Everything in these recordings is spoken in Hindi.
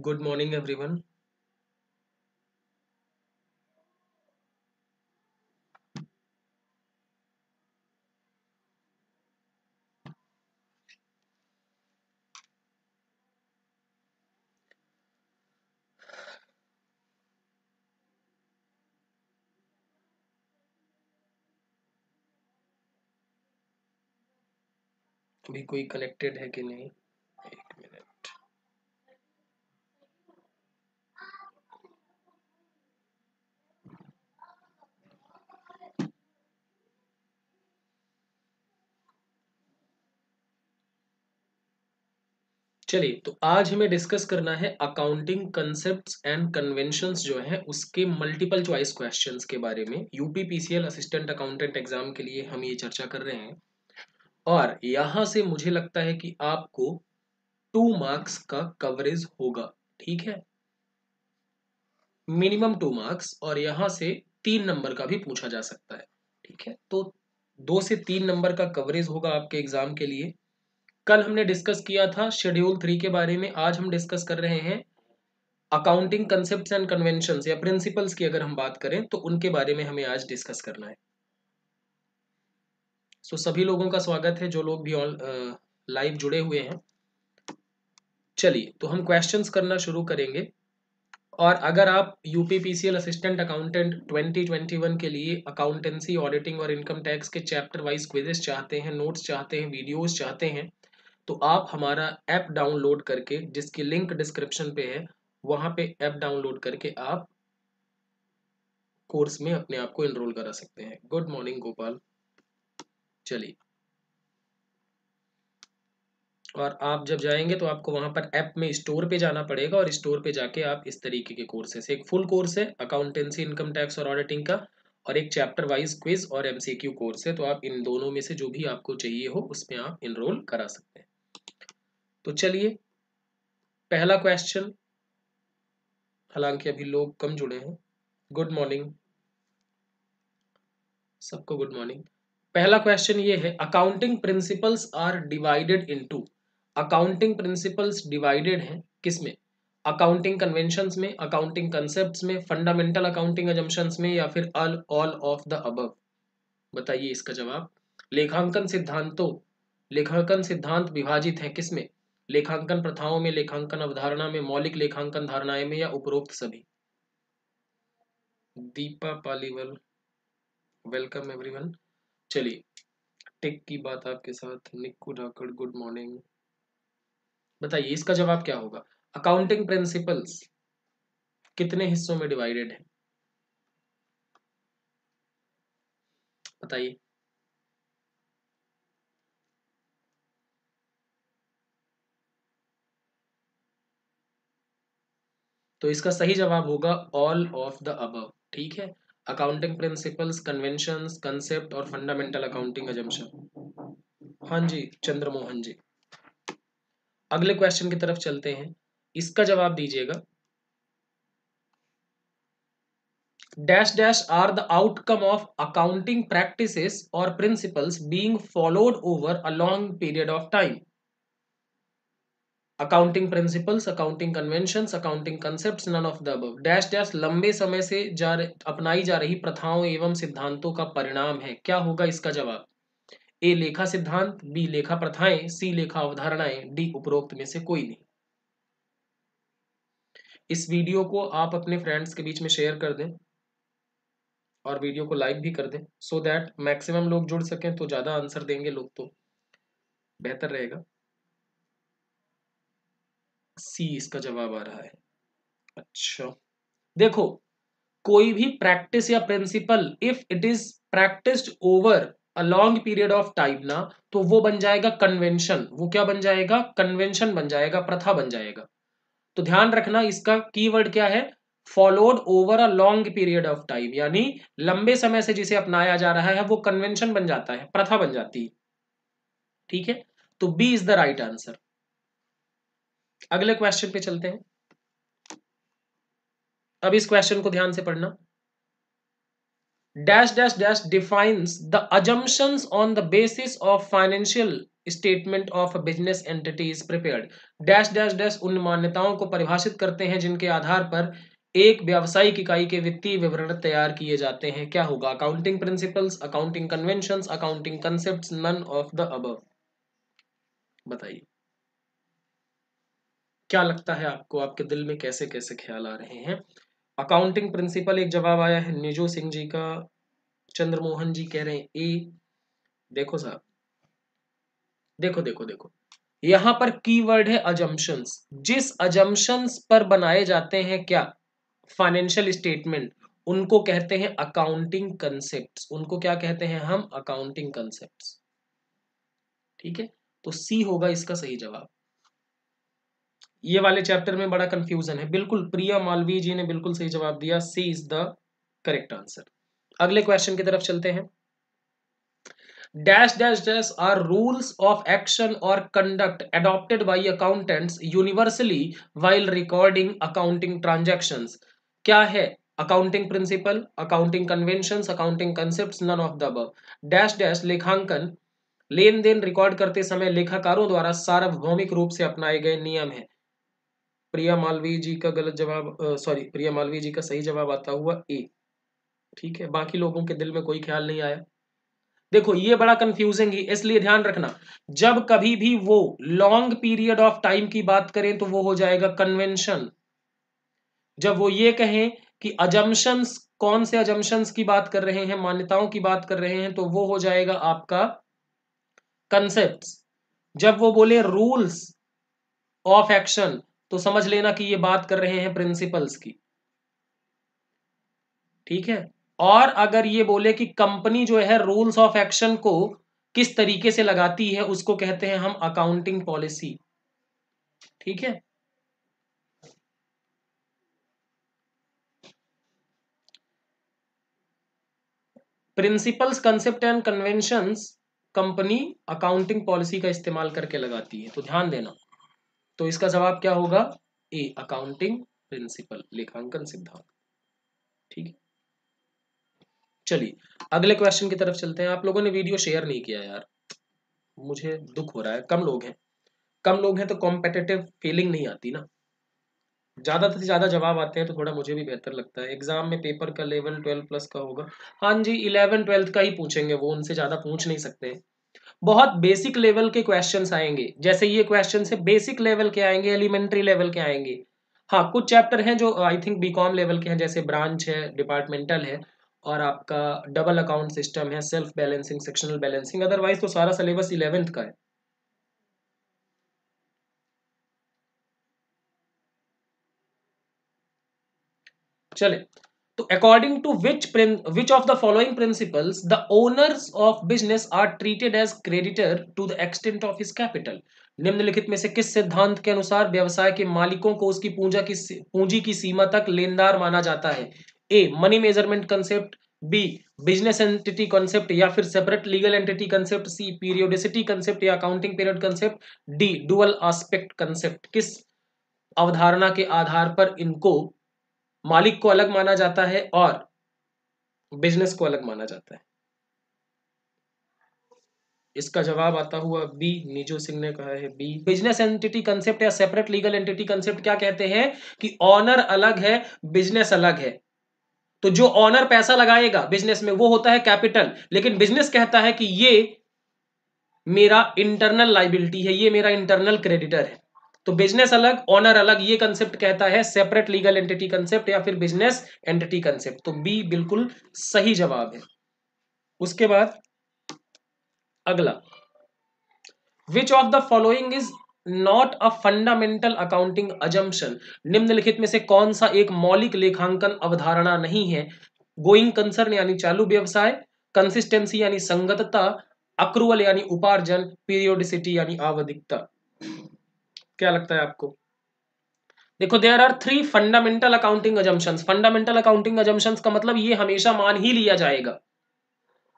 Good morning, everyone. अभी कोई कनेक्टेड है कि नहीं? एक मिनट। चलिए, तो आज हमें डिस्कस करना है अकाउंटिंग कंसेप्ट्स एंड कन्वेंशंस जो है उसके मल्टीपल चॉइस क्वेश्चंस के बारे में। यूपीपीसीएल असिस्टेंट अकाउंटेंट एग्जाम के लिए हम ये चर्चा कर रहे हैं और यहाँ से मुझे लगता है कि आपको 2 मार्क्स का कवरेज होगा। ठीक है, मिनिमम 2 मार्क्स, और यहाँ से 3 नंबर का भी पूछा जा सकता है। ठीक है, तो 2 से 3 नंबर का कवरेज होगा आपके एग्जाम के लिए। कल हमने डिस्कस किया था शेड्यूल 3 के बारे में, आज हम डिस्कस कर रहे हैं अकाउंटिंग कंसेप्ट्स एंड कन्वेंशंस या प्रिंसिपल्स की। अगर हम बात करें तो उनके बारे में हमें आज डिस्कस करना है। सो सभी लोगों का स्वागत है जो लोग भी लाइव जुड़े हुए हैं। चलिए, तो हम क्वेश्चंस करना शुरू करेंगे। और अगर आप यूपीपीसीएल असिस्टेंट अकाउंटेंट 2021 के लिए अकाउंटेंसी, ऑडिटिंग और इनकम टैक्स के चैप्टर वाइज क्विजेस चाहते हैं, नोट्स चाहते हैं, वीडियोस चाहते हैं, तो आप हमारा ऐप डाउनलोड करके, जिसकी लिंक डिस्क्रिप्शन पे है, वहां पे ऐप डाउनलोड करके आप कोर्स में अपने आप को एनरोल करा सकते हैं। Good morning Gopal. चलिए, और आप जब जाएंगे तो आपको वहां पर ऐप में स्टोर पे जाना पड़ेगा और स्टोर पे जाके आप इस तरीके के कोर्सेस, एक फुल कोर्स है अकाउंटेंसी, इनकम टैक्स और ऑडिटिंग का, और एक चैप्टर वाइज क्विज और एमसीक्यू कोर्स है। तो आप इन दोनों में से जो भी आपको चाहिए हो उसमें आप एनरोल करा सकते हैं। तो चलिए, पहला क्वेश्चन, हालांकि अभी लोग कम जुड़े हैं। गुड मॉर्निंग सबको, गुड मॉर्निंग। पहला क्वेश्चन ये है, accounting principles are divided into. Accounting principles divided हैं किसमें? अकाउंटिंग कन्वेंशंस में, अकाउंटिंग कंसेप्ट्स में, फंडामेंटल अकाउंटिंग अजम्पशंस में, या फिर ऑल ऑफ द अबव? बताइए इसका जवाब। लेखांकन सिद्धांतों, लेखांकन सिद्धांत विभाजित हैं किसमें? लेखांकन प्रथाओं में, लेखांकन अवधारणा में, मौलिक लेखांकन धारणाएं में, या उपरोक्त सभी? Deepa Paliwal, welcome everyone. चलिए, टिक की बात आपके साथ। Nikku Dhakad, good morning. बताइए इसका जवाब क्या होगा। अकाउंटिंग प्रिंसिपल्स कितने हिस्सों में डिवाइडेड है? बताइए। तो इसका सही जवाब होगा ऑल ऑफ द अबव। ठीक है, अकाउंटिंग प्रिंसिपल्स, कन्वेंशंस, कंसेप्ट और फंडामेंटल अकाउंटिंग अजम्पशन। हाँ जी, चंद्रमोहन जी। अगले क्वेश्चन की तरफ चलते हैं, इसका जवाब दीजिएगा। Dash dash are the outcome of accounting practices और principles being followed over a long period of time. Accounting principles, accounting conventions, accounting concepts, none of the above. Dash dash लंबे समय से अपनाई जा रही प्रथाओं एवं सिद्धांतों का परिणाम है। क्या होगा इसका जवाब? ए लेखा सिद्धांत, बी लेखा प्रथाएं, सी लेखा अवधारणाएं, डी उपरोक्त में से कोई नहीं। इस वीडियो को आप अपने फ्रेंड्स के बीच में शेयर कर दें और वीडियो को लाइक भी कर दें, सो दैट मैक्सिमम लोग जुड़ सकें। तो ज्यादा आंसर देंगे लोग तो बेहतर रहेगा। सी इसका जवाब आ रहा है। अच्छा, देखो, कोई भी प्रैक्टिस या principle if it is practised over a long period of time ना, तो वो बन जाएगा कन्वेंशन। वो क्या बन जाएगा? कन्वेंशन बन जाएगा, प्रथा बन जाएगा। तो ध्यान रखना, इसका कीवर्ड क्या है? Followed over a long period of time, यानी लंबे समय से जिसे अपनाया जा रहा है वो कन्वेंशन बन जाता है, प्रथा बन जाती है। ठीक है, तो B is the right answer. अगले क्वेश्चन पे चलते हैं। अब इस क्वेश्चन को ध्यान से पढ़ना। Dash dash dash defines the assumptions on the basis of financial statement of a business entity is prepared. Dash dash dash उन मान्यताओं को परिभाषित करते हैं जिनके आधार पर एक व्यावसायिक इकाई के वित्तीय विवरण तैयार किए जाते हैं। क्या होगा? Accounting principles, accounting conventions, accounting concepts, none of the above. बताइए क्या लगता है आपको, आपके दिल में कैसे कैसे ख्याल आ रहे हैं? अकाउंटिंग प्रिंसिपल एक जवाब आया है निजो सिंह जी का, चंद्रमोहन जी कह रहे हैं ए। देखो साहब, देखो देखो देखो, यहां पर कीवर्ड है अजम्पशंस। जिस अजम्पशंस पर बनाए जाते हैं क्या फाइनेंशियल स्टेटमेंट, उनको कहते हैं अकाउंटिंग कंसेप्ट्स। उनको क्या कहते हैं हम? Accounting concepts. ठीक है, तो सी होगा इसका सही जवाब। ये वाले चैप्टर में बड़ा कंफ्यूजन है। बिल्कुल प्रिया मालवीय जी ने बिल्कुल सही जवाब दिया, C is the correct answer. अगले क्वेश्चन की तरफ चलते हैं। Dash dash dash are rules of action और conduct adopted by accountants universally while recording accounting transactions। क्या है? Accounting principle, accounting conventions, accounting concepts, none of the above. Dash dash लेखांकन लेन देन रिकॉर्ड करते समय लेखाकारों द्वारा सार्वभौमिक रूप से अपनाए गए नियम है। प्रिया मालवीय जी का गलत जवाब, सॉरी, प्रिया मालवीय जी का सही जवाब आता हुआ ए। ठीक है, बाकी लोगों के दिल में कोई ख्याल नहीं आया। देखो ये बड़ा कंफ्यूजिंग है, इसलिए ध्यान रखना, जब कभी भी वो लॉन्ग पीरियड ऑफ टाइम की बात करें तो वो हो जाएगा कन्वेंशन। जब वो ये कहें कि अजम्पशंस, कौन से अजम्पशंस की बात कर रहे हैं, मान्यताओं की बात कर रहे हैं, तो वो हो जाएगा आपका कंसेप्ट्स। जब वो बोले रूल्स ऑफ एक्शन तो समझ लेना कि ये बात कर रहे हैं प्रिंसिपल्स की। ठीक है, और अगर ये बोले कि कंपनी जो है रूल्स ऑफ एक्शन को किस तरीके से लगाती है, उसको कहते हैं हम अकाउंटिंग पॉलिसी। ठीक है, principles, concept and conventions company accounting policy का इस्तेमाल करके लगाती है, तो ध्यान देना। तो इसका जवाब क्या होगा? ए, अकाउंटिंग प्रिंसिपल, लेखांकन सिद्धांत। ठीक है, चलिए अगले क्वेश्चन की तरफ चलते हैं। आप लोगों ने वीडियो शेयर नहीं किया यार, मुझे दुख हो रहा है। कम लोग हैं, कम लोग हैं तो कॉम्पिटिटिव फीलिंग नहीं आती ना। ज्यादा से ज्यादा जवाब आते हैं तो थोड़ा मुझे भी बेहतर लगता है। एग्जाम में पेपर का लेवल 12+ का होगा। हाँ जी, 11 12 का ही पूछेंगे वो, उनसे ज्यादा पूछ नहीं सकते। बहुत बेसिक लेवल के क्वेश्चंस आएंगे, जैसे ये क्वेश्चन से बेसिक लेवल के आएंगे, एलिमेंट्री लेवल के आएंगे। हाँ, कुछ चैप्टर हैं जो आई थिंक बीकॉम लेवल के हैं, जैसे ब्रांच है, डिपार्टमेंटल है, और आपका डबल अकाउंट सिस्टम है, self balancing, sectional balancing. Otherwise तो सारा सिलेबस 11th का है। चले, तो according to which of the following principles the owners of business are treated as creditor to the extent of his capital. निम्नलिखित में से किस सिद्धांत के अनुसार व्यवसाय के मालिकों को उसकी पूंजी की सीमा तक लेनदार माना जाता है? A, money measurement concept, B, business entity concept, या फिर separate legal entity concept, C, periodicity concept, या accounting period concept, D, dual aspect concept. किस अवधारणा के आधार पर इनको मालिक को अलग माना जाता है और बिजनेस को अलग माना जाता है? इसका जवाब आता हुआ बी, निजो सिंह ने कहा है बी। बिजनेस एंटिटी कंसेप्ट या सेपरेट लीगल एंटिटी कंसेप्ट क्या कहते हैं कि ऑनर अलग है, बिजनेस अलग है। तो जो ऑनर पैसा लगाएगा बिजनेस में वो होता है कैपिटल, लेकिन बिजनेस कहता है कि ये मेरा इंटरनल लाइबिलिटी है, ये मेरा इंटरनल क्रेडिटर है। तो बिजनेस अलग, ऑनर अलग, ये कंसेप्ट कहता है सेपरेट लीगल एंटिटी कंसेप्ट या फिर बिजनेस एंटिटी कंसेप्ट। तो बी बिल्कुल सही जवाब है। उसके बाद अगला, विच of the following is not a fundamental accounting assumption. निम्नलिखित में से कौन सा एक मौलिक लेखांकन अवधारणा नहीं है? गोइंग कंसर्न यानी चालू व्यवसाय, कंसिस्टेंसी यानी संगतता, अक्रूवल यानी उपार्जन, पीरियोडिसिटी यानी आवधिकता। क्या लगता है आपको? देखो, there are 3 fundamental accounting assumptions. Fundamental accounting assumptions का मतलब ये हमेशा मान ही लिया जाएगा।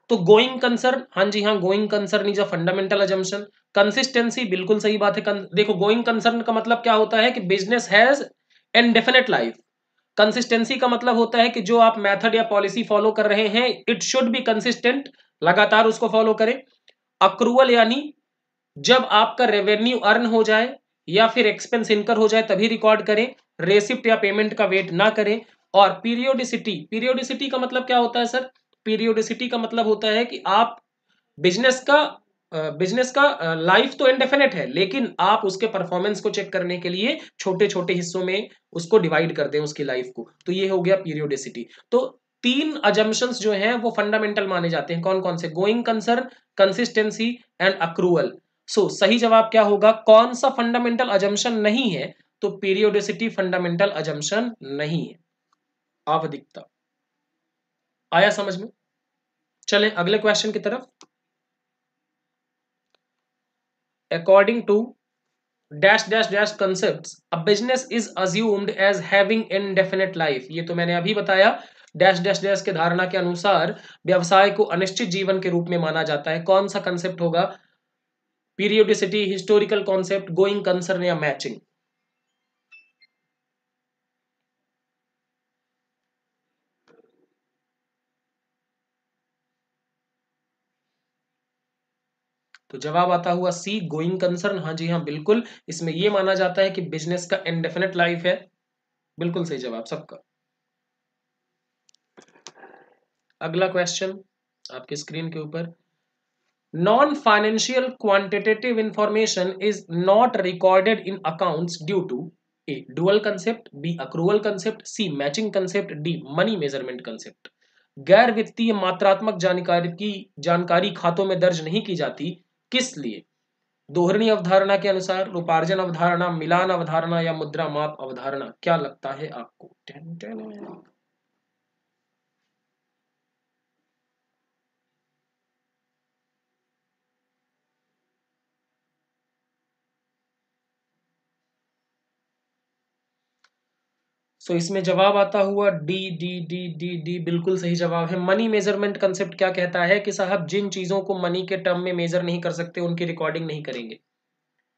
तो गोइंग कंसर्न, हाँ जी हाँ, going concern is a fundamental assumption. Consistency बिल्कुल सही बात है। देखो, गोइंग कंसर्न का मतलब क्या होता है कि business has indefinite life. Consistency का मतलब होता है कि जो आप मेथड या पॉलिसी फॉलो कर रहे हैं इट शुड बी कंसिस्टेंट, लगातार उसको फॉलो करें। अक्रूवल यानी जब आपका रेवेन्यू अर्न हो जाए या फिर एक्सपेंस इनकर हो जाए तभी रिकॉर्ड करें, रेसिप्ट या पेमेंट का वेट ना करें। और पीरियोडिसिटी, पीरियोडिसिटी का मतलब क्या होता है सर? पीरियोडिसिटी का मतलब होता है कि आप बिजनेस का लाइफ तो इनडेफिनेट है, लेकिन आप उसके परफॉर्मेंस को चेक करने के लिए छोटे छोटे हिस्सों में उसको डिवाइड कर दें उसकी लाइफ को, तो ये हो गया पीरियोडिसिटी। तो तीन अजम्पशंस जो हैं वो फंडामेंटल माने जाते हैं। कौन कौन से? Going concern, consistency and accrual. So सही जवाब क्या होगा? कौन सा फंडामेंटल अजम्पशन नहीं है? तो पीरियोडिसिटी फंडामेंटल अजम्पशन नहीं है। आवधिकता आया समझ में? चलें अगले क्वेश्चन की तरफ। According to dash dash dash concepts a business is assumed as having indefinite life। ये तो मैंने अभी बताया। डैश डैश डैश के धारणा के अनुसार व्यवसाय को अनिश्चित जीवन के रूप में माना जाता है। कौन सा कंसेप्ट होगा? Periodicity, historical concept, going concern या मैचिंग? तो जवाब आता हुआ सी, गोइंग कंसर्न। हाँ जी हाँ बिल्कुल, इसमें यह माना जाता है कि बिजनेस का इंडेफिनेट लाइफ है। बिल्कुल सही जवाब सबका। अगला क्वेश्चन आपकी स्क्रीन के ऊपर। Non financial quantitative information is not recorded in accounts due to A dual concept, B accrual concept, C matching concept, D money measurement concept. गैर वित्तीय मात्रात्मक जानकारी खातों में दर्ज नहीं की जाती, किस लिए? दोहरणी अवधारणा के अनुसार, रूपार्जन अवधारणा, मिलान अवधारणा या मुद्रा माप अवधारणा? क्या लगता है आपको? Ten ten. सो इसमें जवाब आता हुआ D D D D D, बिल्कुल सही जवाब है। मनी मेजरमेंट कंसेप्ट क्या कहता है कि साहब जिन चीजों को मनी के टर्म में मेजर नहीं कर सकते उनकी रिकॉर्डिंग नहीं करेंगे।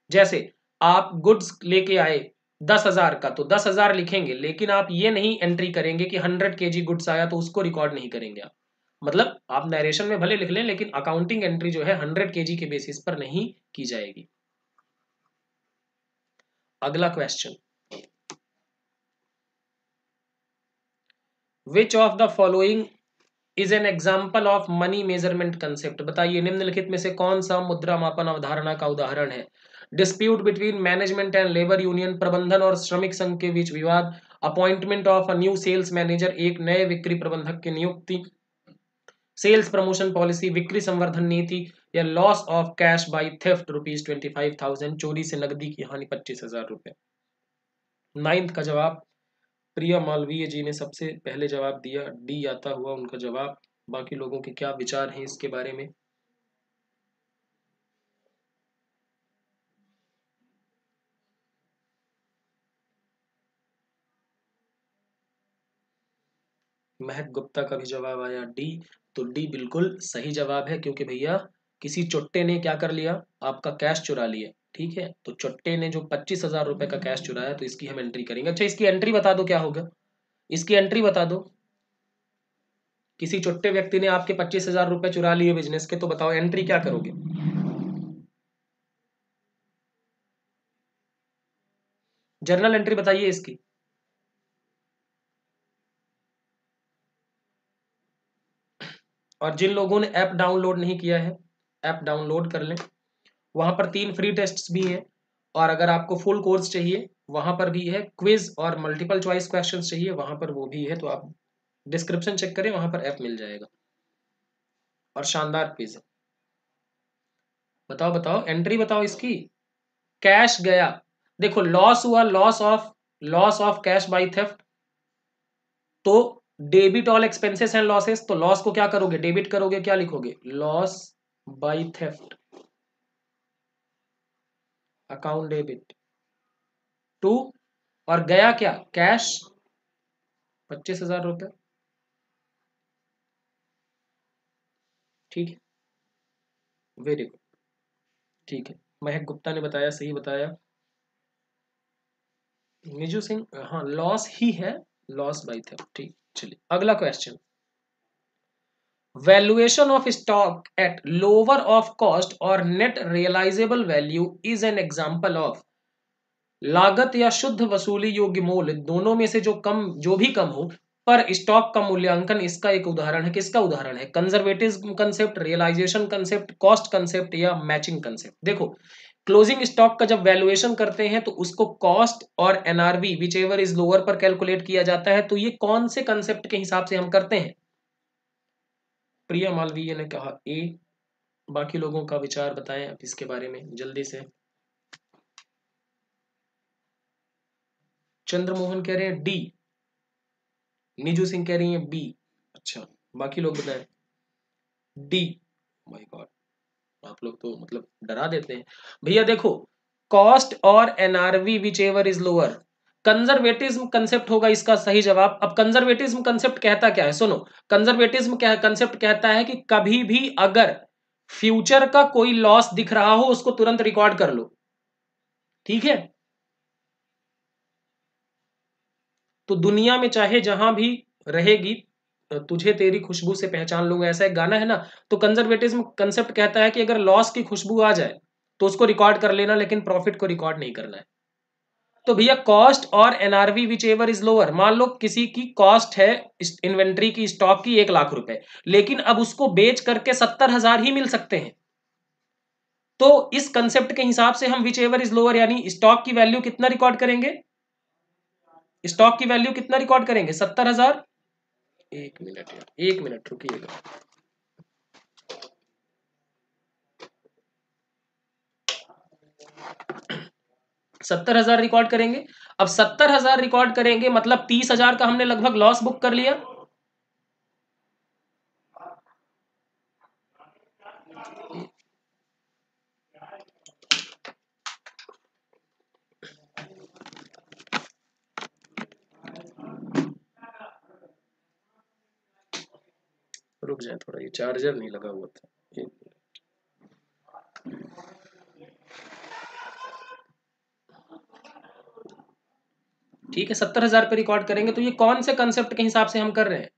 जैसे आप गुड्स लेके आए 10,000 का, तो 10,000 लिखेंगे, लेकिन आप ये नहीं एंट्री करेंगे कि 100 kg गुड्स आया, तो उसको रिकॉर्ड नहीं करेंगे आप। मतलब आप नरेशन में भले लिख लें, लेकिन अकाउंटिंग एंट्री जो है 100 kg के बेसिस पर नहीं की जाएगी। अगला question. Which of the following is an example of money measurement concept? बताइए निम्नलिखित में से कौन सा मुद्रा मापन अवधारणा का उदाहरण है? Dispute between management and labour union, प्रबंधन और श्रमिक संघ के बीच विवाद, appointment of a new sales manager, एक नए बिक्री प्रबंधक की नियुक्ति, सेल्स प्रमोशन पॉलिसी, बिक्री संवर्धन नीति, या loss of cash by theft ₹25,000, चोरी से नकदी की हानि ₹25,000। नाइन्थ का जवाब प्रिया मालवीय जी ने सबसे पहले जवाब दिया, डी आता हुआ उनका जवाब। बाकी लोगों के क्या विचार हैं इसके बारे में? महक गुप्ता का भी जवाब आया डी। तो डी बिल्कुल सही जवाब है, क्योंकि भैया किसी चुट्टे ने क्या कर लिया? आपका कैश चुरा लिया। ठीक है, तो चुट्टे ने जो 25,000 रुपए का कैश चुराया, तो इसकी हम एंट्री करेंगे। अच्छा इसकी एंट्री बता दो क्या होगा? इसकी एंट्री बता दो। किसी चुट्टे व्यक्ति ने आपके 25,000 रुपए चुरा लिए बिजनेस के, तो बताओ एंट्री क्या करोगे? जर्नल एंट्री बताइए इसकी। और जिन लोगों ने ऐप डाउनलोड नहीं किया है, ऐप डाउनलोड कर लें। वहां पर 3 फ्री टेस्ट्स भी हैं, और अगर आपको फुल कोर्स चाहिए वहां पर भी है। क्विज और मल्टीपल चॉइस क्वेश्चंस चाहिए वहां पर वो भी है, तो आप डिस्क्रिप्शन चेक करें, वहां पर ऐप मिल जाएगा। और शानदार क्विज है। बताओ बताओ एंट्री बताओ इसकी। कैश गया, देखो लॉस हुआ, loss of cash by theft. तो debit all expenses and losses, तो लॉस को क्या करोगे? डेबिट करोगे, क्या लिखोगे? Loss by theft, account debit to. और गया क्या? कैश 25,000 रुपए। ठीक है, वेरी गुड। ठीक है, महक गुप्ता ने बताया, सही बताया। निजू सिंह, हाँ लॉस ही है। लॉस बाय थेफ्ट, ठीक। चलिए अगला question, valuation of stock at lower of cost और net realizable value is an example of, लागत या शुद्ध वसूली योग्य मूल्य दोनों में से जो भी कम हो पर स्टॉक का मूल्यांकन इसका एक उदाहरण है। किसका उदाहरण है? Conservative concept, realisation concept, cost concept या मैचिंग कंसेप्ट। देखो, क्लोजिंग स्टॉक का जब वैल्यूएशन करते हैं तो उसको कॉस्ट और NRV whichever is lower पर कैलकुलेट किया जाता है। तो ये कौन से कंसेप्ट के हिसाब से हम करते हैं? प्रिया मालवीय ने कहा ए, बाकी लोगों का विचार बताएं आप इसके बारे में जल्दी से। चंद्रमोहन कह रहे हैं डी, नीजू सिंह कह रही है बी। अच्छा, बाकी लोग बताएं। डी, माय गॉड, आप लोग तो मतलब डरा देते हैं भैया। देखो, कॉस्ट और NRV whichever is lower, conservatism concept होगा इसका सही जवाब। अब कंजर्वेटिज्म कंसेप्ट कहता क्या है? सुनो, कंजर्वेटिज्म क्या कंसेप्ट कहता है कि कभी भी अगर फ्यूचर का कोई लॉस दिख रहा हो उसको तुरंत रिकॉर्ड कर लो, ठीक है? तो दुनिया में चाहे जहां भी रहेगी, तुझे तेरी खुशबू से पहचान लूंगा, ऐसा एक गाना है ना। तो कंजर्वेटिज्म कंसेप्ट कहता है कि अगर लॉस की खुशबू आ जाए तो उसको रिकॉर्ड कर लेना, लेकिन प्रॉफिट को रिकॉर्ड नहीं करना है। तो भैया कॉस्ट और NRV whichever is lower, मान लो किसी की कॉस्ट है इन्वेंट्री की, स्टॉक की 1 लाख रुपए, लेकिन अब उसको बेच करके 70,000 ही मिल सकते हैं। तो इस कंसेप्ट के हिसाब से हम विच एवर इज लोअर यानी स्टॉक की वैल्यू कितना रिकॉर्ड करेंगे? स्टॉक की वैल्यू कितना रिकॉर्ड करेंगे? 70,000। 1 मिनट यार, 1 मिनट रुकिएगा। 70,000 रिकॉर्ड करेंगे। अब 70,000 रिकॉर्ड करेंगे मतलब 30,000 का हमने लगभग लॉस बुक कर लिया। रुक जाए थोड़ा, ये चार्जर नहीं लगा हुआ था। ठीक है, 70,000 पे रिकॉर्ड करेंगे। तो ये कौन से कंसेप्ट के हिसाब से हम कर रहे हैं?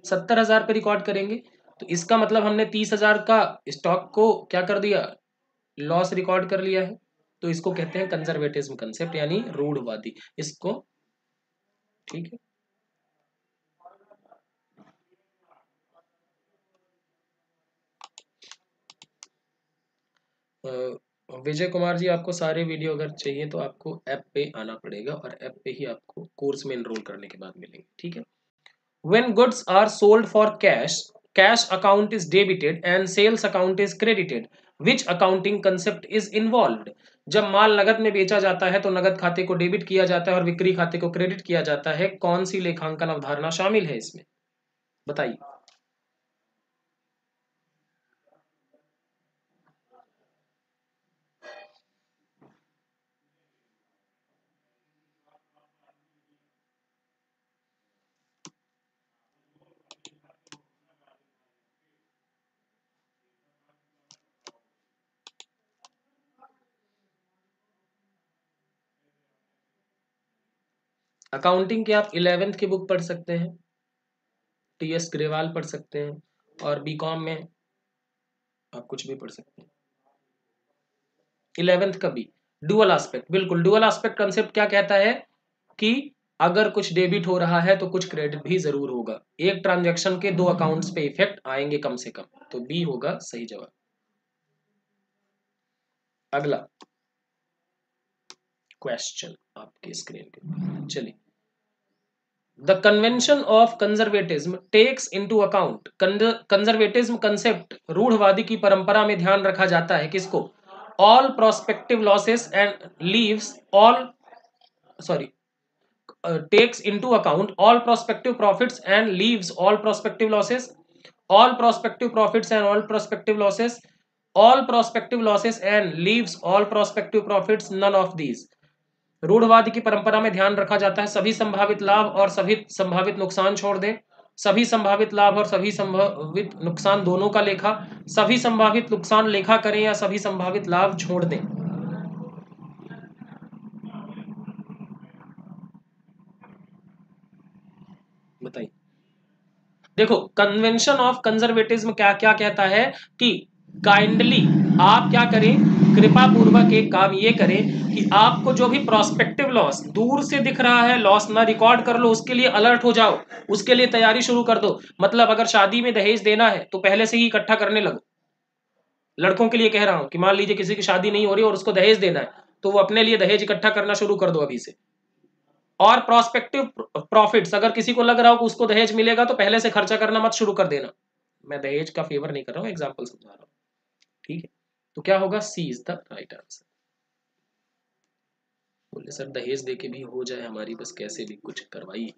70,000 पे रिकॉर्ड करेंगे तो इसका मतलब हमने 30,000 का स्टॉक को क्या कर दिया? लॉस रिकॉर्ड कर लिया है। तो इसको कहते हैं कंजर्वेटिज्म कंसेप्ट यानी रूढ़वादी इसको, ठीक है। विजय कुमार जी, आपको सारे वीडियो अगर चाहिए तो आपको ऐप पे आना पड़ेगा और ऐप पे ही आपको कोर्स में एनरोल करने के बाद मिलेंगे, ठीक है। When goods are sold for cash, cash account is debited and sales account is credited. Which accounting concept is involved? जब माल नगद में बेचा जाता है तो नगद खाते को डेबिट किया जाता है और बिक्री खाते को क्रेडिट किया जाता है। कौन सी लेखांकन अवधारणा शामिल है इसमें? बताइए। अकाउंटिंग की आप 11th की बुक पढ़ सकते हैं, टीएस ग्रेवाल पढ़ सकते हैं, और बीकॉम में आप कुछ भी पढ़ सकते हैं। 11th का भी डुअल एस्पेक्ट, बिल्कुल डुअल एस्पेक्ट कंसेप्ट क्या कहता है कि अगर कुछ डेबिट हो रहा है तो कुछ क्रेडिट भी जरूर होगा। एक ट्रांजैक्शन के 2 अकाउंट्स पे इफेक्ट आएंगे कम से कम। तो बी होगा सही जवाब। अगला क्वेश्चन आपके स्क्रीन पे, चलिए। The convention of conservatism takes into account, conservatism concept रूढ़वादी की परंपरा में ध्यान रखा जाता है किसको? All prospective losses and leaves all, sorry, takes into account all prospective profits and leaves all prospective losses, all prospective profits and all prospective losses, all prospective losses and leaves all prospective profits, none of these। रूढ़वाद की परंपरा में ध्यान रखा जाता है सभी संभावित लाभ और सभी संभावित नुकसान छोड़ दें, सभी संभावित लाभ और सभी संभावित नुकसान दोनों का लेखा, सभी संभावित नुकसान लेखा करें या सभी संभावित लाभ छोड़ दें। बताइए। देखो कन्वेंशन ऑफ कंजर्वेटिज्म क्या क्या कहता है कि काइंडली आप क्या करें, कृपा पूर्वक एक काम ये करें कि आपको जो भी प्रोस्पेक्टिव लॉस दूर से दिख रहा है लॉस ना रिकॉर्ड कर लो, उसके लिए अलर्ट हो जाओ, उसके लिए तैयारी शुरू कर दो। मतलब अगर शादी में दहेज देना है तो पहले से ही इकट्ठा करने लगो। लड़कों के लिए कह रहा हूं कि मान लीजिए किसी की शादी नहीं हो रही और उसको दहेज देना है तो वो अपने लिए दहेज इकट्ठा करना शुरू कर दो अभी से। और प्रोस्पेक्टिव प्रॉफिट्स, अगर किसी को लग रहा हो कि उसको दहेज मिलेगा तो पहले से खर्चा करना मत शुरू कर देना। मैं दहेज का फेवर नहीं कर रहा हूं, एग्जाम्पल समझा रहा हूं, ठीक है। तो क्या होगा, सी इज द राइट आंसर। बोले सर दहेज देके भी हो जाए हमारी, बस कैसे भी कुछ करवाइए।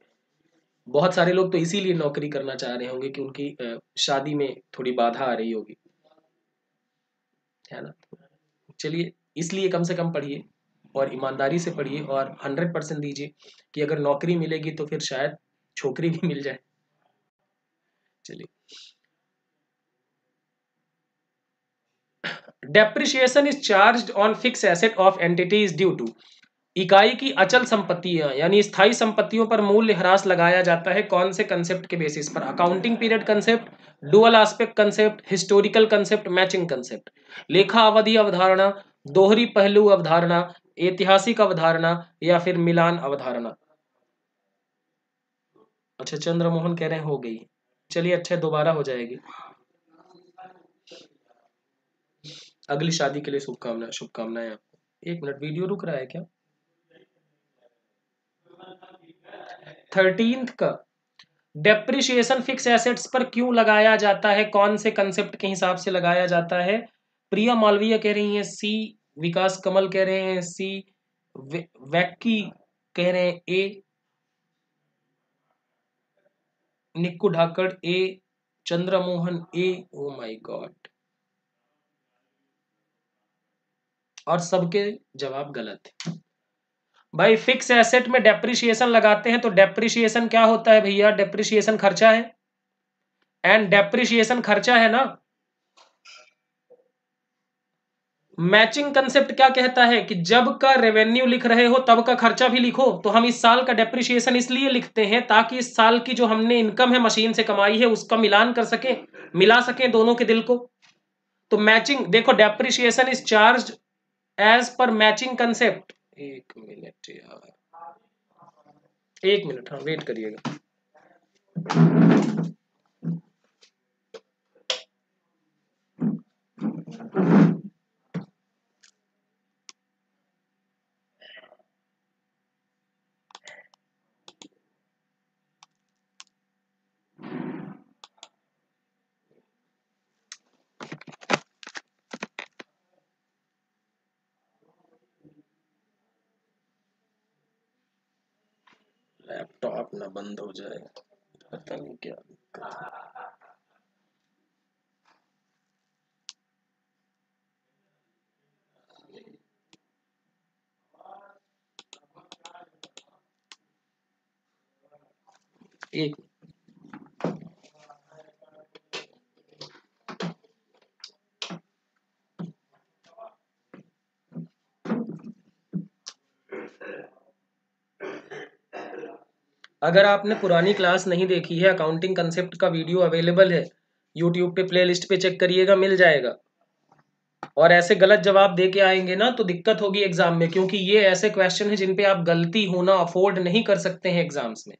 बहुत सारे लोग तो इसीलिए नौकरी करना चाह रहे होंगे कि उनकी शादी में थोड़ी बाधा आ रही होगी, है ना। चलिए इसलिए कम से कम पढ़िए और ईमानदारी से पढ़िए और 100% दीजिए कि अगर नौकरी मिलेगी तो फिर शायद छोकरी भी मिल जाए। चलिए, depreciation is charged on fix asset of entities due to, इकाई की अचल संपत्तियां यानी स्थायी संपत्तियों पर मूल्य ह्रास लगाया जाता है कौन से कंसेप्ट के बेसिस पर, accounting period concept, dual aspect concept, historical concept, matching concept, लेखा अवधि अवधारणा, दोहरी पहलू अवधारणा, ऐतिहासिक अवधारणा या फिर मिलान अवधारणा। अच्छा चंद्रमोहन कह रहे हैं हो गई, चलिए अच्छा दोबारा हो जाएगी। अगली शादी के लिए शुभकामनाएं, शुभकामनाएं आपको। एक मिनट, वीडियो रुक रहा है क्या? 13th का डेप्रिसिएशन फिक्स एसेट्स पर क्यों लगाया जाता है, कौन से कंसेप्ट के हिसाब से लगाया जाता है? प्रिया मालवीय कह रही है सी, विकास कमल कह रहे हैं सी, वैक्की कह रहे हैं ए, निक्कू ढाकड़ ए, चंद्रमोहन ए, ओ माय गॉड, और सबके जवाब गलत है। भाई फिक्स एसेट में डेप्रिसिएशन लगाते हैं तो डेप्रिसिएशन क्या होता है भैया, डेप्रिसिएशन खर्चा है, एंड डेप्रिसिएशन खर्चा है ना। मैचिंग कंसेप्ट क्या कहता है कि जब का रेवेन्यू लिख रहे हो तब का खर्चा भी लिखो, तो हम इस साल का डेप्रिसिएशन इसलिए लिखते हैं ताकि इस साल की जो हमने इनकम है मशीन से कमाई है उसका मिलान कर सके, मिला सके दोनों के दिल को। तो मैचिंग देखो, depreciation is charge as per matching concept. एक मिनट यार, एक मिनट, हाँ वेट करिएगा। लैपटॉप ना बंद हो जाए, पता नहीं क्या दिक्कत है। एक अगर आपने पुरानी क्लास नहीं देखी है, अकाउंटिंग कंसेप्ट का वीडियो अवेलेबल है यूट्यूब पे, प्लेलिस्ट पे चेक करिएगा, मिल जाएगा। और ऐसे गलत जवाब दे के आएंगे ना तो दिक्कत होगी एग्जाम में, क्योंकि ये ऐसे क्वेश्चन है जिन पे आप गलती होना अफोर्ड नहीं कर सकते हैं एग्जाम्स में।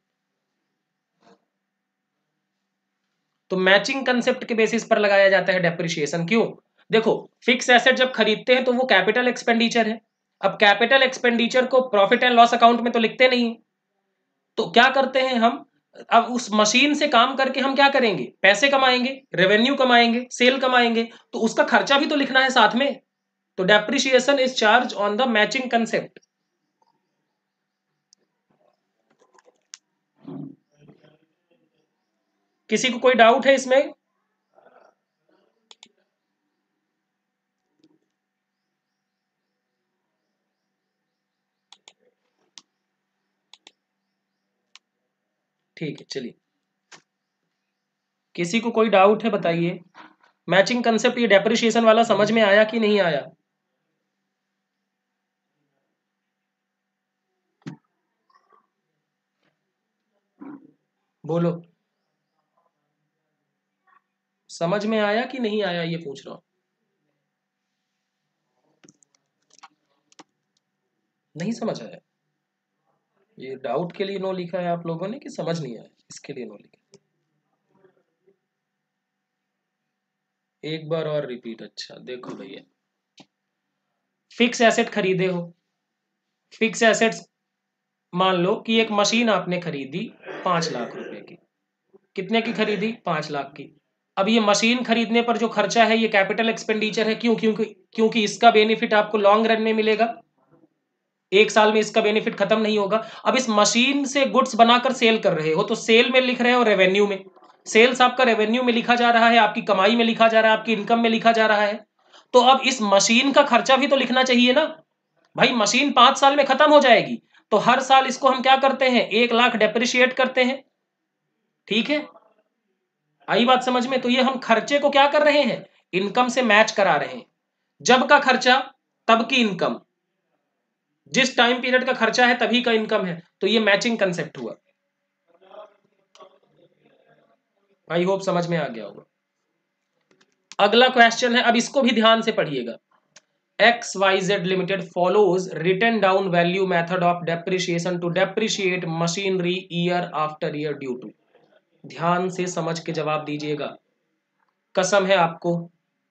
तो मैचिंग कंसेप्ट के बेसिस पर लगाया जाता है डेप्रिसिएशन। क्यों? देखो फिक्स एसेट जब खरीदते हैं तो वो कैपिटल एक्सपेंडिचर है। अब कैपिटल एक्सपेंडिचर को प्रॉफिट एंड लॉस अकाउंट में तो लिखते नहीं, तो क्या करते हैं हम, अब उस मशीन से काम करके हम क्या करेंगे, पैसे कमाएंगे, रेवेन्यू कमाएंगे, सेल कमाएंगे, तो उसका खर्चा भी तो लिखना है साथ में। तो depreciation is charge on the matching concept. किसी को कोई डाउट है इसमें? ठीक है चलिए, किसी को कोई डाउट है बताइए। मैचिंग कंसेप्ट ये डेप्रिसिएशन वाला समझ में आया कि नहीं आया? बोलो, समझ में आया कि नहीं आया ये पूछ रहा हूं। नहीं समझ आया? ये डाउट के लिए नो लिखा है आप लोगों ने कि समझ नहीं आया इसके लिए नो लिखा? एक बार और रिपीट। अच्छा देखो भैया, फिक्स एसेट खरीदे हो, फिक्स एसेट्स, मान लो कि एक मशीन आपने खरीदी 5 लाख रुपए की। कितने की खरीदी? 5 लाख की। अब ये मशीन खरीदने पर जो खर्चा है ये कैपिटल एक्सपेंडिचर है। क्यों? क्योंकि इसका बेनिफिट आपको लॉन्ग रन में मिलेगा, 1 साल में इसका बेनिफिट खत्म नहीं होगा। अब इस मशीन से गुड्स बनाकर सेल कर रहे हो तो सेल में लिख रहे हो रेवेन्यू में, सेल्स आपका रेवेन्यू में लिखा जा रहा है, आपकी कमाई में लिखा जा रहा है, आपकी इनकम में लिखा जा रहा है। तो अब इस मशीन का खर्चा भी तो लिखना चाहिए ना भाई। मशीन 5 साल में खत्म हो जाएगी तो हर साल इसको हम क्या करते हैं, 1 लाख डेप्रिशिएट करते हैं। ठीक है, आई बात समझ में? तो ये हम खर्चे को क्या कर रहे हैं, इनकम से मैच करा रहे हैं। जब का खर्चा तब की इनकम, जिस टाइम पीरियड का खर्चा है तभी का इनकम है, तो ये मैचिंग कंसेप्ट हुआ। आई होप समझ में आ गया होगा। अगला क्वेश्चन है, अब इसको भी ध्यान से पढ़िएगा। XYZ Limited follows written down value method of depreciation to depreciate machinery year after year due to। ध्यान से समझ के जवाब दीजिएगा, कसम है आपको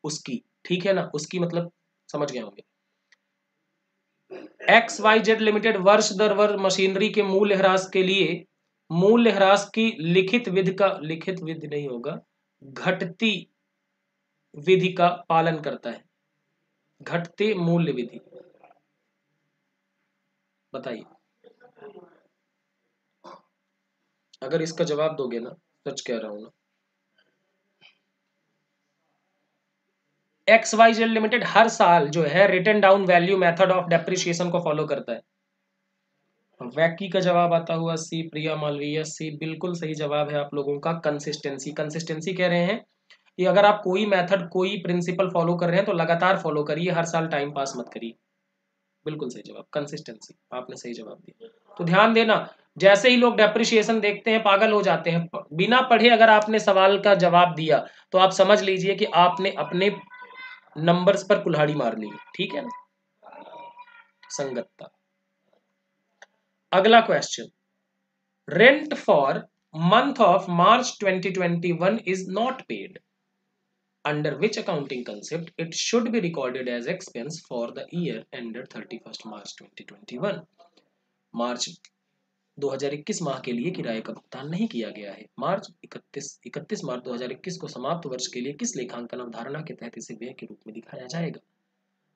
उसकी, ठीक है ना, उसकी मतलब समझ गए होंगे। XYZ लिमिटेड वर्ष दर वर्ष मशीनरी के मूल्य ह्रास के लिए मूल्य ह्रास की लिखित विधि का, लिखित विधि नहीं होगा, घटती विधि का पालन करता है। घटते मूल्य विधि, बताइए। अगर इसका जवाब दोगे ना, सच कह रहा हूं ना, XYZ लिमिटेड हर साल जो है written down value method of depreciation को फॉलो करता है। वैकी का जवाब आता हुआ सी। प्रिया मालवीय सी, बिल्कुल सही जवाब है आप लोगों का। कंसिस्टेंसी, कंसिस्टेंसी कह रहे हैं कि अगर आप कोई मेथड कोई प्रिंसिपल फॉलो कर रहे हैं तो लगातार फॉलो करिए, हर साल टाइम पास मत करिए। बिल्कुल सही जवाब, कंसिस्टेंसी, आपने सही जवाब दिया। तो ध्यान देना, जैसे ही लोग डेप्रिसिएशन देखते हैं पागल हो जाते हैं। बिना पढ़े अगर आपने सवाल का जवाब दिया तो आप समझ लीजिए कि आपने अपने नंबर्स पर कुल्हाड़ी मार ली, ठीक है ना, संगतता। अगला question, rent for month of March 2021 is not paid, under which accounting concept it should be recorded as expense for the year ended 31st March 2021। मार्च 2021 माह के लिए किराए का भुगतान नहीं किया गया है। मार्च 31 मार्च 2021 को समाप्त वर्ष के लिए किस लेखांकन अवधारणा के तहत इसे व्यय के रूप में दिखाया जाएगा?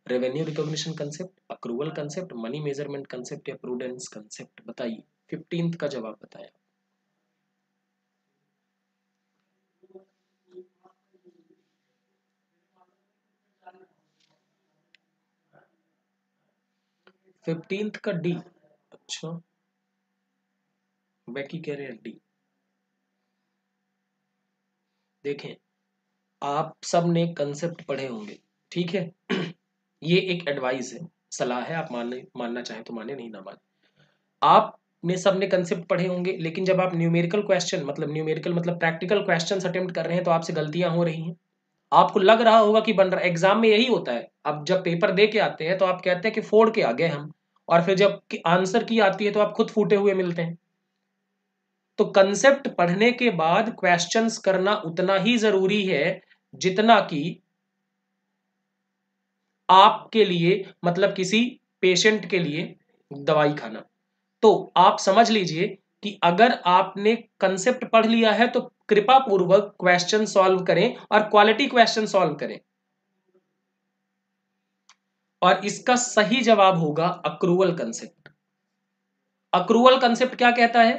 Revenue recognition concept, accrual concept, money measurement concept या प्रूडेंस कंसेप्ट? बताइए, 15th का जवाब बताया। फिफ्टींथ का डी। अच्छा, बैकी कह रहे हैं डी। देखें, आप सब ने कंसेप्ट पढ़े होंगे, ठीक है। ये एक एडवाइस है, सलाह है, आप मानना चाहें तो माने, नहीं ना माने। आपने सबने कंसेप्ट पढ़े होंगे, लेकिन जब आप न्यूमेरिकल क्वेश्चन मतलब प्रैक्टिकल क्वेश्चन अटेम्प्ट कर रहे हैं तो आपसे गलतियां हो रही हैं। आपको लग रहा होगा कि बन रहा, एग्जाम में यही होता है। अब जब पेपर दे के आते हैं तो आप कहते हैं कि फोड़ के आ गए हम, और फिर जब आंसर की आती है तो आप खुद फूटे हुए मिलते हैं। तो कंसेप्ट पढ़ने के बाद क्वेश्चंस करना उतना ही जरूरी है जितना कि आपके लिए, मतलब किसी पेशेंट के लिए दवाई खाना। तो आप समझ लीजिए कि अगर आपने कंसेप्ट पढ़ लिया है तो कृपा पूर्वक क्वेश्चन सॉल्व करें और क्वालिटी क्वेश्चन सॉल्व करें। और इसका सही जवाब होगा अक्रूवल कंसेप्ट। अक्रूवल कंसेप्ट क्या कहता है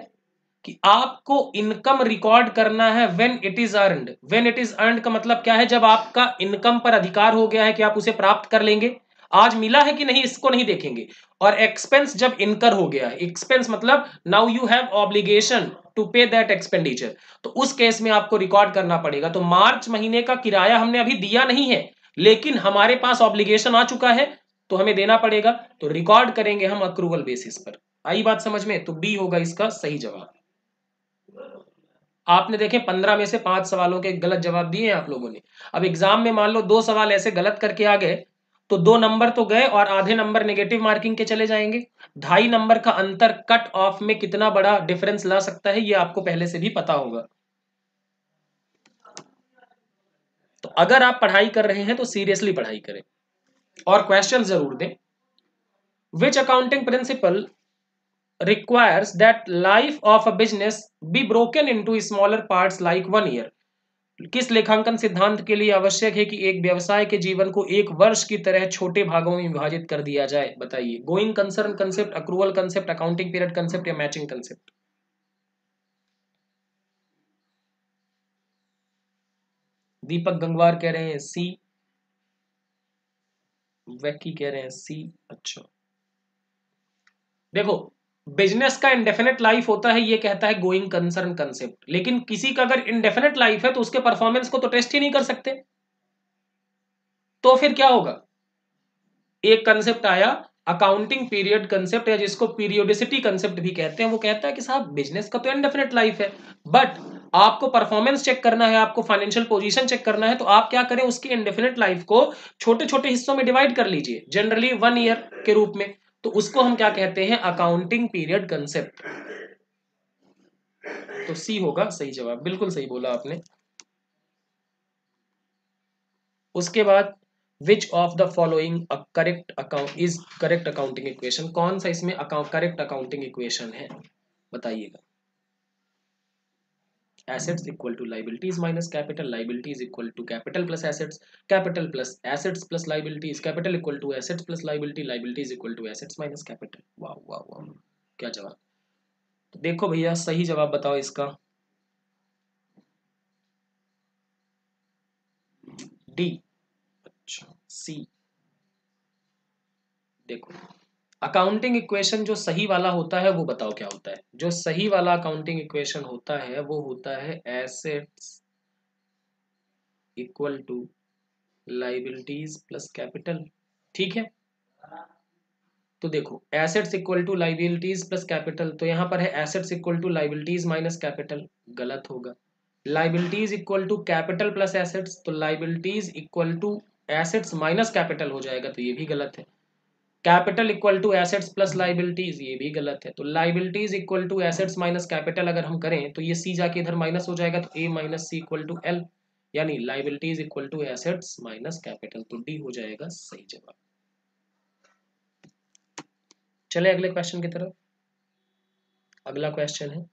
कि आपको इनकम रिकॉर्ड करना है when it is earned. When it is earned का मतलब क्या है, जब आपका इनकम पर अधिकार हो गया है कि आप उसे प्राप्त कर लेंगे। आज मिला है कि नहीं इसको नहीं देखेंगे। और एक्सपेंस जब इनकर हो गया है, एक्सपेंस मतलब now you have obligation to pay that expenditure, तो उस केस में आपको रिकॉर्ड करना पड़ेगा। तो मार्च महीने का किराया हमने अभी दिया नहीं है, लेकिन हमारे पास ऑब्लिगेशन आ चुका है तो हमें देना पड़ेगा, तो रिकॉर्ड करेंगे हम अक्रूवल बेसिस पर। आई बात समझ में? तो बी होगा इसका सही जवाब। आपने देखे 15 में से 5 सवालों के गलत जवाब दिए हैं आप लोगों ने। अब एग्जाम में मान लो 2 सवाल ऐसे गलत करके आ गए तो 2 नंबर तो गए और आधे नंबर नेगेटिव मार्किंग के चले जाएंगे। 2.5 नंबर का अंतर कट ऑफ में कितना बड़ा डिफरेंस ला सकता है ये आपको पहले से भी पता होगा। तो अगर आप पढ़ाई कर रहे हैं तो सीरियसली पढ़ाई करें और क्वेश्चन जरूर दें। Which accounting principle requires that life of a business be broken into smaller parts like 1 year? किस लेखांकन सिद्धांत के लिए आवश्यक है कि एक व्यवसाय के जीवन को एक वर्ष की तरह छोटे भागों में विभाजित कर दिया जाए? बताइए। Going concern concept, accrual concept, accounting period concept या मैचिंग कंसेप्ट? दीपक गंगवार कह रहे हैं सी, वैकी कह रहे हैं सी। अच्छा देखो, बिजनेस का इंडेफिनेट लाइफ होता है ये कहता है गोइंग कंसर्न कंसेप्ट, लेकिन किसी का अगर इंडेफिनेट लाइफ है तो उसके परफॉर्मेंस को तो टेस्ट ही नहीं कर सकते। तो फिर क्या होगा? एक कंसेप्ट आया अकाउंटिंग पीरियड कंसेप्ट, या जिसको पीरियोडिसिटी कंसेप्ट भी कहते हैं, वो कहता है कि साहब बिजनेस का तो इंडेफिनेट लाइफ है, बट आपको परफॉर्मेंस चेक करना है, आपको फाइनेंशियल पोजीशन चेक करना है, तो आप क्या करें, उसकी इंडेफिनेट लाइफ को छोटे छोटे हिस्सों में डिवाइड कर लीजिए, जनरली 1 ईयर के रूप में। तो उसको हम क्या कहते हैं? Accounting period concept. तो सी होगा सही जवाब, बिल्कुल सही बोला आपने। उसके बाद which of the following correct account is correct accounting equation? कौन सा इसमें करेक्ट अकाउंटिंग इक्वेशन है बताइएगा। Assets equal to liabilities minus capital, liabilities equal to capital plus assets, capital plus assets plus liabilities, capital equal to assets plus liability, liabilities equal to assets minus capital. वाह वाह वाह, क्या जवाब। तो देखो भैया सही जवाब बताओ इसका। डी। अच्छा सी। देखो अकाउंटिंग इक्वेशन जो सही वाला होता है वो बताओ क्या होता है? जो सही वाला अकाउंटिंग इक्वेशन होता है वो होता है assets equal to liabilities plus capital. ठीक है, तो देखो assets equal to liabilities plus capital, तो यहां पर है assets equal to liabilities minus capital, गलत होगा। Liabilities equal to capital plus assets, तो liabilities equal to assets minus capital हो जाएगा, तो ये भी गलत है। Capital equal to assets plus liabilities, ये भी गलत है। तो liabilities equal to assets minus capital अगर हम करें तो ये सी जाके इधर माइनस हो जाएगा, तो A minus C equal to L, यानी liabilities equal to assets minus capital, तो डी हो जाएगा सही जवाब। चले अगले क्वेश्चन की तरफ। अगला क्वेश्चन है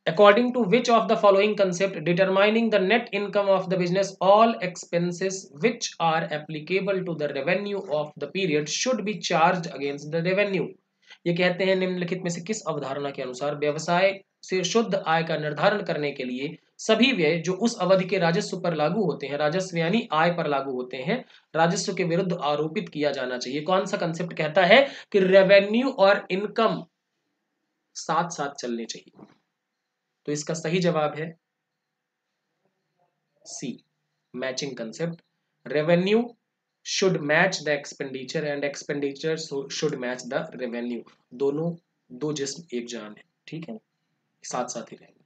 according to which of the following concept determining the net income of the business all expenses which are applicable to the revenue of the period should be charged against the revenue? ये कहते हैं निम्नलिखित में से किस अवधारणा के अनुसार व्यवसाय से शुद्ध आय का निर्धारण करने के लिए सभी व्यय जो उस अवधि के राजस्व पर लागू होते हैं, राजस्व यानी आय पर लागू होते हैं, राजस्व के विरुद्ध आरोपित किया जाना चाहिए? कौन सा कंसेप्ट कहता है कि रेवेन्यू और इनकम साथ साथ चलने चाहिए? तो इसका सही जवाब है C, matching concept. Revenue should match the expenditure and expenditure should match the revenue, दोनों दो जिस्म एक जान है, ठीक है, साथ साथ ही रहेंगे।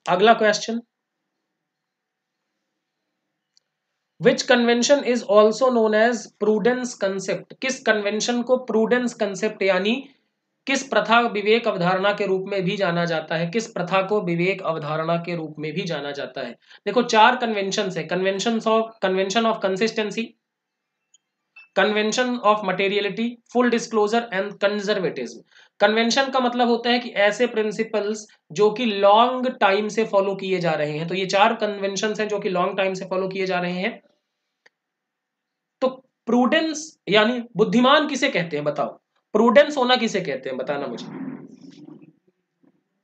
अगला question, which convention is also known as prudence concept? किस कन्वेंशन को प्रूडेंस कंसेप्ट यानी किस प्रथा विवेक अवधारणा के रूप में भी जाना जाता है? किस प्रथा को विवेक अवधारणा के रूप में भी जाना जाता है? देखो 4 कन्वेंशन है, convention of consistency, convention of materiality, full disclosure and conservatism. Convention का मतलब होता है कि ऐसे प्रिंसिपल्स जो कि लॉन्ग टाइम से फॉलो किए जा रहे हैं, तो ये 4 कन्वेंशन हैं जो कि लॉन्ग टाइम से फॉलो किए जा रहे हैं। तो प्रूडेंस यानी बुद्धिमान किसे कहते हैं बताओ? प्रूडेंस होना किसे कहते हैं बताना मुझे।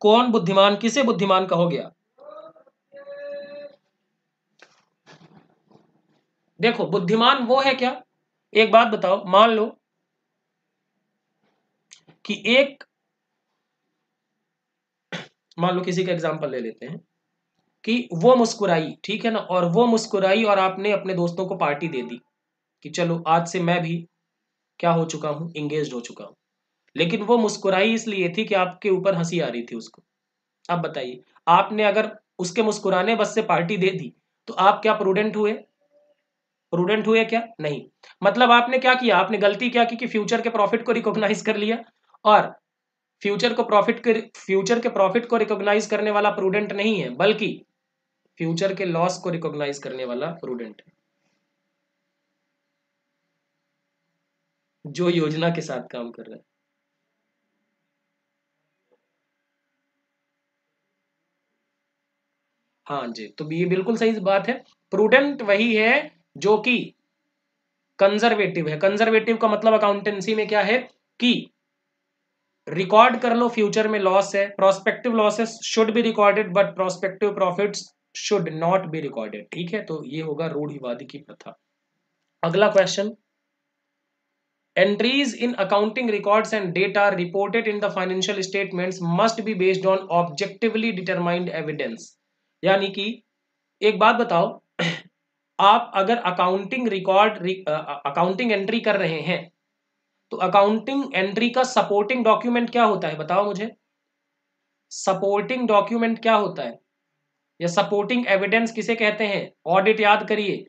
कौन बुद्धिमान, किसे बुद्धिमान कहोगे आप? देखो बुद्धिमान वो है क्या, एक बात बताओ, मान लो कि मान लो किसी का एग्जांपल ले लेते हैं कि वो मुस्कुराई, ठीक है ना, और वो मुस्कुराई और आपने अपने दोस्तों को पार्टी दे दी कि चलो आज से मैं भी क्या हो चुका हूं, इंगेज हो चुका हूं। लेकिन वो मुस्कुराई इसलिए थी कि आपके ऊपर हंसी आ रही थी उसको। अब बताइए, आपने अगर उसके मुस्कुराने बस से पार्टी दे दी तो आप क्या प्रूडेंट हुए? प्रूडेंट हुए क्या? नहीं। मतलब आपने क्या किया, आपने गलती क्या की कि फ्यूचर के प्रॉफिट को रिकॉग्नाइज कर लिया, और फ्यूचर के प्रॉफिट को रिकॉग्नाइज करने वाला प्रूडेंट नहीं है, बल्कि फ्यूचर के लॉस को रिकॉग्नाइज करने वाला प्रूडेंट है, जो योजना के साथ काम कर रहा है। हाँ जी, तो ये बिल्कुल सही बात है। प्रूडेंट वही है जो कि कंजर्वेटिव है। कंजर्वेटिव का मतलब अकाउंटेंसी में क्या है कि रिकॉर्ड कर लो फ्यूचर में लॉस है, prospective losses should be recorded but prospective profits should not be recorded. ठीक है, तो ये होगा रूढ़िवादी की प्रथा। अगला question, entries in accounting records and data reported in the financial statements must be based on objectively determined evidence। यानी कि एक बात बताओ, आप अगर अकाउंटिंग एंट्री कर रहे हैं तो अकाउंटिंग एंट्री का सपोर्टिंग डॉक्यूमेंट क्या होता है, बताओ मुझे। सपोर्टिंग डॉक्यूमेंट क्या होता है, या सपोर्टिंग एविडेंस किसे कहते हैं? ऑडिट याद करिए,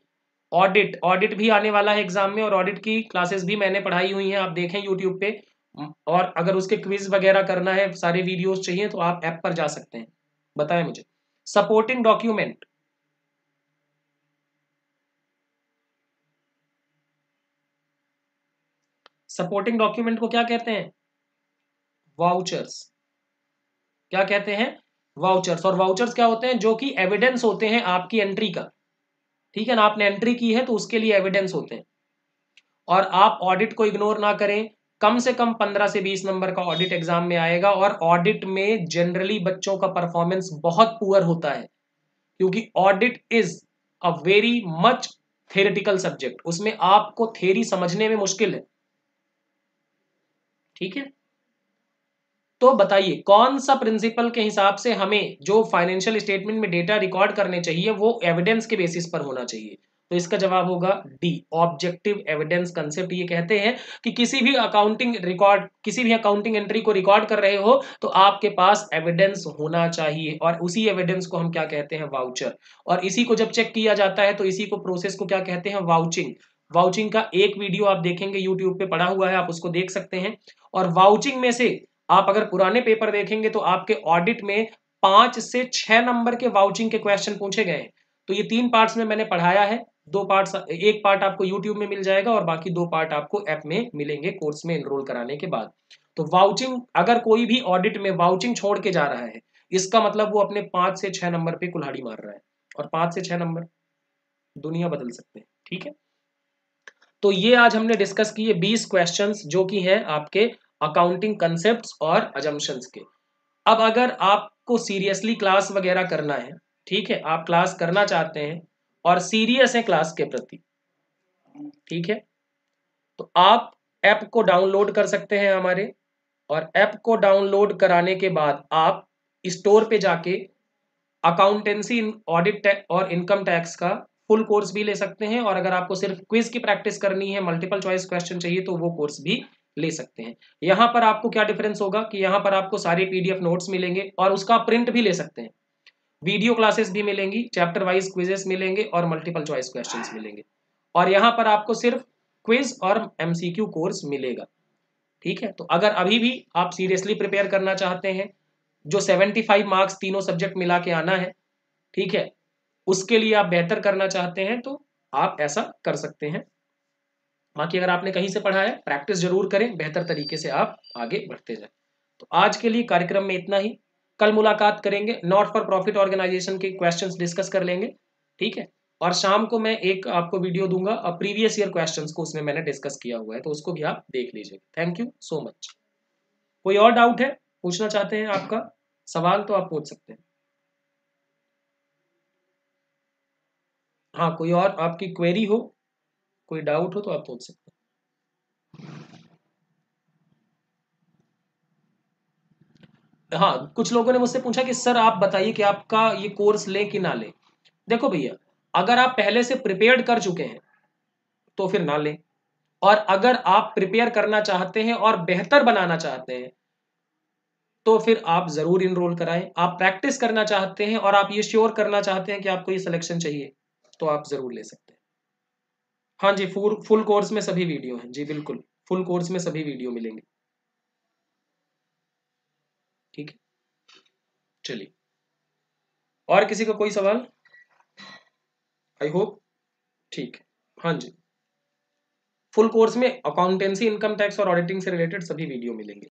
ऑडिट भी आने वाला है एग्जाम में, और ऑडिट की क्लासेस भी मैंने पढ़ाई हुई हैं, आप देखें यूट्यूब पे। और अगर उसके क्विज वगैरह करना है, सारे वीडियोस चाहिए तो आप ऐप पर जा सकते हैं। बताएं मुझे सपोर्टिंग डॉक्यूमेंट। सपोर्टिंग डॉक्यूमेंट को क्या कहते हैं? वाउचर्स। क्या कहते हैं? वाउचर्स। और वाउचर्स क्या होते हैं? जो कि एविडेंस होते हैं आपकी एंट्री का। ठीक है ना, आपने एंट्री की है तो उसके लिए एविडेंस होते हैं। और आप ऑडिट को इग्नोर ना करें। कम से कम 15 से 20 नंबर का ऑडिट एग्जाम में आएगा, और ऑडिट में जनरली बच्चों का परफॉर्मेंस बहुत पुअर होता है, क्योंकि audit is a very much theoretical subject. उसमें आपको थेरी समझने में मुश्किल है। ठीक है, तो बताइए कौन सा प्रिंसिपल के हिसाब से हमें जो फाइनेंशियल स्टेटमेंट में डेटा रिकॉर्ड करने चाहिए वो एविडेंस के बेसिस पर होना चाहिए? तो इसका जवाब होगा डी, ऑब्जेक्टिव एविडेंस कंसेप्ट। ये कहते हैं कि किसी भी अकाउंटिंग एंट्री को रिकॉर्ड कर रहे हो तो आपके पास एविडेंस होना चाहिए, और उसी एविडेंस को हम क्या कहते हैं? वाउचर। और इसी को जब चेक किया जाता है तो इसी को प्रोसेस को क्या कहते हैं? वाउचिंग। वाउचिंग का एक वीडियो आप देखेंगे यूट्यूब पे पड़ा हुआ है, आप उसको देख सकते हैं। और वाउचिंग में से आप अगर पुराने पेपर देखेंगे तो आपके ऑडिट में 5 से 6 नंबर के वाउचिंग के क्वेश्चन पूछे गए हैं। तो ये 3 पार्ट्स में मैंने पढ़ाया है। 2 पार्ट्स, एक पार्ट आपको यूट्यूब में मिल जाएगा और बाकी 2 पार्ट आपको ऐप में मिलेंगे कोर्स में एनरोल कराने के बाद। तो वाउचिंग, अगर कोई भी ऑडिट में वाउचिंग छोड़ के जा रहा है, इसका मतलब वो अपने 5 से 6 नंबर पे कुल्हाड़ी मार रहा है, और 5 से 6 नंबर दुनिया बदल सकते हैं। ठीक है, तो ये आज हमने डिस्कस किए 20 क्वेश्चंस जो कि हैं आपके अकाउंटिंग कंसेप्ट्स और अजम्पशंस के। अब अगर आपको सीरियसली क्लास वगैरह करना है, ठीक है, आप क्लास करना चाहते हैं और सीरियस है क्लास के प्रति, ठीक है, तो आप ऐप को डाउनलोड कर सकते हैं हमारे। और ऐप को डाउनलोड कराने के बाद आप स्टोर पे जाके अकाउंटेंसी, ऑडिट और इनकम टैक्स का फुल कोर्स भी ले सकते हैं, और अगर आपको सिर्फ क्विज की प्रैक्टिस करनी है, मल्टीपल चॉइस क्वेश्चन चाहिए, तो वो कोर्स भी ले सकते हैं। यहां पर आपको क्या डिफरेंस होगा कि यहां पर आपको सारे पीडीएफ नोट्स मिलेंगे और उसका प्रिंट भी ले सकते हैं। वीडियो क्लासेस भी मिलेंगी, चैप्टर वाइज क्विजेस मिलेंगे और मल्टीपल चॉइस क्वेश्चंस मिलेंगे। और यहां पर आपको सिर्फ क्विज और एमसीक्यू कोर्स मिलेगा। ठीक है, तो अगर अभी भी आप सीरियसली प्रिपेयर करना चाहते हैं, जो 75 मार्क्स तीनों सब्जेक्ट मिला के आना है, ठीक है, उसके लिए आप बेहतर करना चाहते हैं तो आप ऐसा कर सकते हैं। बाकी अगर आपने कहीं से पढ़ा है, प्रैक्टिस जरूर करें, बेहतर तरीके से आप आगे बढ़ते जाएं। तो आज के लिए कार्यक्रम में इतना ही। कल मुलाकात करेंगे, नॉट फॉर प्रॉफिट ऑर्गेनाइजेशन के क्वेश्चंस डिस्कस कर लेंगे। ठीक है, और शाम को मैं एक आपको वीडियो दूंगा प्रीवियस ईयर क्वेश्चंस को, उसमें मैंने डिस्कस किया हुआ है, तो उसको भी आप देख लीजिएगा। Thank you so much. कोई और डाउट है, पूछना चाहते हैं आपका सवाल, तो आप पूछ सकते हैं। हाँ, कोई और आपकी क्वेरी हो, कोई डाउट हो तो आप पूछ सकते हैं। हाँ, कुछ लोगों ने मुझसे पूछा कि सर आप बताइए कि आपका ये कोर्स ले कि ना ले। देखो भैया, अगर आप पहले से प्रिपेयर्ड कर चुके हैं तो फिर ना लें, और अगर आप प्रिपेयर करना चाहते हैं और बेहतर बनाना चाहते हैं तो फिर आप जरूर इनरोल कराएं। आप प्रैक्टिस करना चाहते हैं और आप ये श्योर करना चाहते हैं कि आपको ये सिलेक्शन चाहिए तो आप जरूर ले सकते हैं। हाँ जी, फुल कोर्स में सभी वीडियो हैं जी, बिल्कुल फुल कोर्स में सभी वीडियो मिलेंगे। ठीक है, चलिए और किसी का कोई सवाल? आई होप ठीक है। हाँ जी, फुल कोर्स में अकाउंटेंसी, इनकम टैक्स और ऑडिटिंग से रिलेटेड सभी वीडियो मिलेंगे।